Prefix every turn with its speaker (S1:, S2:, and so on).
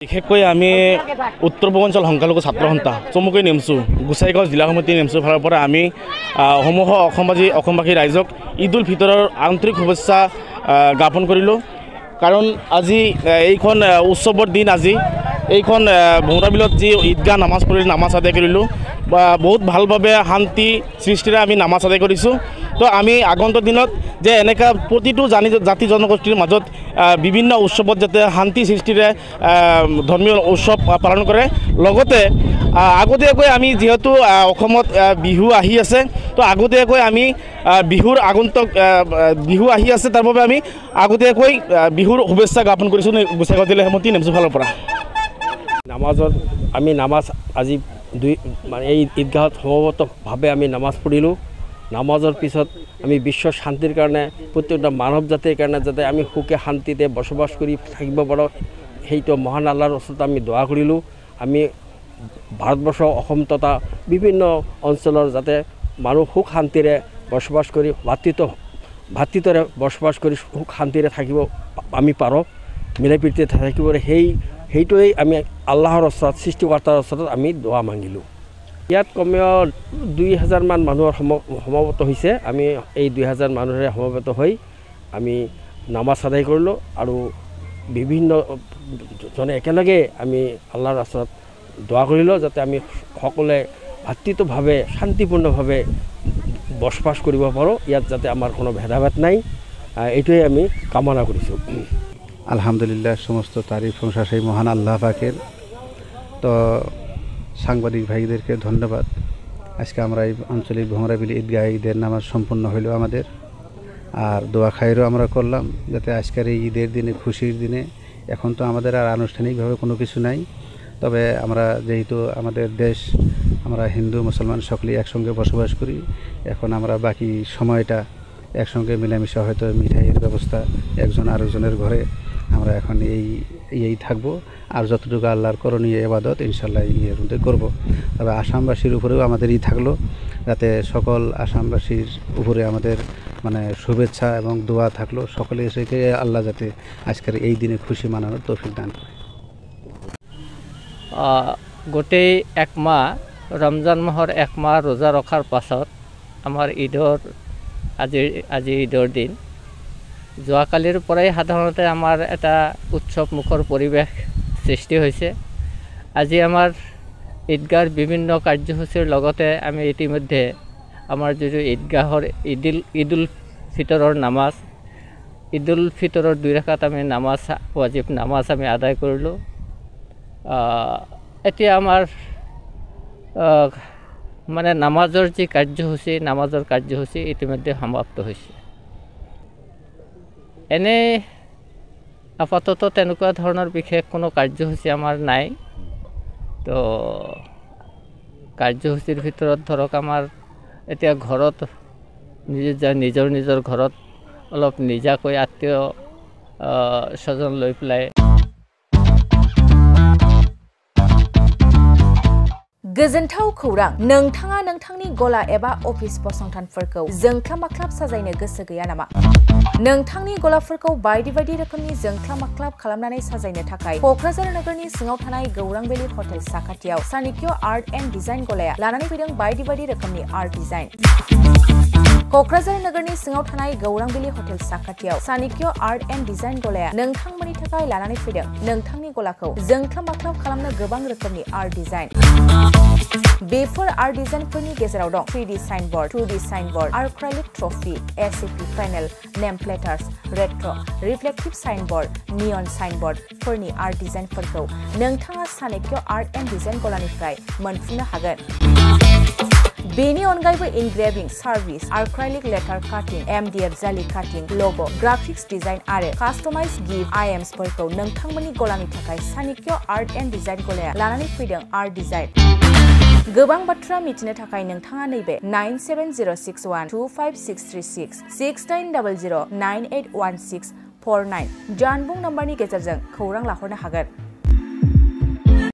S1: বিশেষকৈ আমি উত্তৰ পূৰ্বাঞ্চল সংখ্যালঘু ছাত্ৰ সন্থা চমুকৈ নেমচু গোসাইগাঁও জিলা সমিতি নেমচুৰ ফালৰ পৰা আমি সমূহ অসমবাসী ৰাইজক ঈদ উল ফিতৰৰ আন্তৰিক শুভেচ্ছা জ্ঞাপন কৰিলোঁ। কাৰণ আজি এইখন উৎসৱৰ দিন। আজি এইখন ভোমৰাবিলত যি ঈদগাহ নামাজ পঢ়ি নামাজ আদায় কৰিলোঁ বা বহুত ভালভাৱে শান্তি সৃষ্টিৰে আমি নামাজ আদায় কৰিছোঁ। তো আমি আগন্তুক দিনত যে এনেকুৱা প্ৰতিটো জাতি জনগোষ্ঠীৰ মাজত বিভিন্ন উৎসৱত যাতে শান্তি সৃষ্টিৰে ধৰ্মীয় উৎসৱ পালন কৰে। লগতে আগতীয়াকৈ আমি যিহেতু অসমত বিহু আহি আছে, তো আগতীয়াকৈ আমি বিহুৰ আগন্তুক বিহু আহি আছে, তাৰ বাবে আমি আগতীয়াকৈ বিহুৰ শুভেচ্ছা জ্ঞাপন কৰিছোঁ গোসাইগাঁও জিলা সমিতি নেমচুৰ ফালৰ পৰা।
S2: আমি নামাজ আজি এই ঈদগাহত সমবেতভাৱে আমি নামাজ পঢ়িলোঁ। নামাজৰ পিছত আমি বিশ্বৰ শান্তিৰ কাৰণে প্ৰত্যেকটা মানৱ জাতিৰ কাৰণে যাতে আমি সুখে শান্তিতে বসবাস কৰি থাকিব পাৰোঁ, সেইটো মহান আল্লাহৰ ওচৰত আমি দোৱা কৰিলোঁ। আমি ভাৰতবৰ্ষ অসম তথা বিভিন্ন অঞ্চলৰ যাতে মানুহ সুখ শান্তিৰে বসবাস কৰি ভাতৃত্বৰে বসবাস কৰি সুখ শান্তিৰে থাকিব আমি পাৰোঁ, মিলা প্ৰীতিৰে থাকিব। সেইটোৱেই আমি আল্লাহৰ ওচৰত সৃষ্টিকৰ্তাৰ ওচৰত আমি দোৱা মাগিলোঁ। ইয়াত কমেও 2000 মান মানুহৰ সমবেত হৈছে। আমি এই 2000 মানুহে সমবেত হৈ আমি নামাজ আদায় কৰিলোঁ আৰু বিভিন্ন জনে একেলগে আমি আল্লাহৰ ওচৰত দোৱা কৰিলোঁ যাতে আমি সকলোৱে ভাতৃত্বভাৱে শান্তিপূৰ্ণভাৱে বসবাস কৰিব পাৰোঁ। ইয়াত যাতে আমাৰ কোনো ভেদাভেদ নাই, এইটোৱে আমি কামনা কৰিছোঁ।
S3: আলহামদুলিল্লাহ, সমস্ত তারিফ প্রশংসা সেই মহান আল্লাহ পাকের। তো সাংবাদিক ভাইদেরকে ধন্যবাদ। আজকে আমরা এই আঞ্চলিক ভোমরাবিলি ঈদগাহ ঈদের নামাজ সম্পন্ন হইল আমাদের, আর দোয়া খাইরও আমরা করলাম যাতে আজকের এই ঈদের দিনে, খুশির দিনে, এখন তো আমাদের আর আনুষ্ঠানিকভাবে কোনো কিছু নাই, তবে আমরা যেহেতু আমাদের দেশ, আমরা হিন্দু মুসলমান সকলেই একসঙ্গে বসবাস করি, এখন আমরা বাকি সময়টা একসঙ্গে মিলামিশা হয়তো মিঠাইয়ের ব্যবস্থা একজন আরেকজনের ঘরে আমরা এখন এই থাকবো। আর যতটুকু আল্লাহর করণীয় ইবাদত ইনশাল্লাহ এর মধ্যে করবো। তবে আসামবাসীর উপরেও আমাদের থাকলো যাতে সকল আসামবাসীর উপরে আমাদের শুভেচ্ছা এবং দোয়া থাকলো, সকলে এসে আল্লাহ যাতে আজকের এই দিনে খুশি মানানোর তৌফিক দান করে।
S4: গোটেই এক মাহ, ৰমজান মাহৰ এক মাহ ৰোজা ৰখাৰ পাছত আমাৰ আজি ঈদৰ দিন। যোৱাকালিৰ পৰাই সাধাৰণতে আমাৰ এটা উৎসৱমুখৰ পৰিৱেশ সৃষ্টি হৈছে। আজি আমাৰ ঈদগাহৰ বিভিন্ন কাৰ্যসূচীৰ লগতে আমি ইতিমধ্যে আমাৰ যিটো ঈদগাহৰ ঈদ উল ফিতৰৰ নামাজ, ঈদ উল ফিতৰৰ 2 ৰাকাত আমি ৱাজিব নামাজ আমি আদায় কৰিলোঁ। এতিয়া আমাৰ নামাজৰ যি কাৰ্যসূচী ইতিমধ্যে সমাপ্ত হৈছে। এনে আপাতত তেনেকুৱা ধৰণৰ বিশেষ কোনো কাৰ্যসূচী আমাৰ নাই। তো কাৰ্যসূচীৰ ভিতৰত ধৰক আমাৰ এতিয়া ঘৰত নিজৰ ঘৰত অলপ নিজাকৈ আত্মীয় স্বজন লৈ পেলাই
S5: गोजोनथाव खौरां, नोंथाङा नोंथांनि गला एबा अफिस फसंथानफोरखौ जोंख्लाब-माख्लाब साजायनो गोसो गैया नामा? नोंथांनि गलाफोरखौ बायदि रोखोमनि जोंख्लाब-माख्लाब खालामनानै साजायनो थाखाय क'क्राझार नोगोरनि सिङाव थानाय गौरां भेलि हटेल साखाथियाव चाणक्य आर्ट एन्ड डिजाइन गलाया लानानै फैदों बायदि रोखोमनि आर्ट डिजाइन। क'क्राझार नोगोरनि सिङाव थानाय गौरां भेलि हटेल साखाथियाव चाणक्य आर्ट एन्ड डिजाइन गलाया नोंथांमोननि थाखाय लानानै फैदों नोंथांनि गलाखौ जोंख्लाब-माख्लाब खालामनो गोबां रोखोमनि आर्ट डिजाइन। बेफोर आर्ट डिजाइनफोरनि गेजेराव दं 3D signboard, 2D signboard, acrylic trophy, SAP panel, name प्लेटार्स, रेट्रो, रिफ्लेक्टिभ साइनबोर्ड, नियन साइनबोर्डफोरनि आर्ट डिजाइनफोरखौ नोंथाङा चाणक्य आर्ट एन्ड डिजाइन गलानिफ्राय मोनफुंनो हागोन। बेनि अनगायैबो इनग्रेविं सार्भिस, आर्क्राइलिक लेटार काटिं, MDF जाली काटिं, लोगो, ग्राफिक्स डिजाइन आरो कास्टमाइज गिफ्ट आइटेम्सफोरखौ नोंथांमोननि गलानि थाखाय चाणक्य आर्ट एन्ड डिजाइन गलाया लानानै फैदों आर्ट डिजाइन। गोबां बाथ्रा मिथिनो थाखाय नोंथाङा नैबे 9706125636 6900981649 जानबुं नम्बरनि गेजेरजों खौरां लाहरनो हागोन।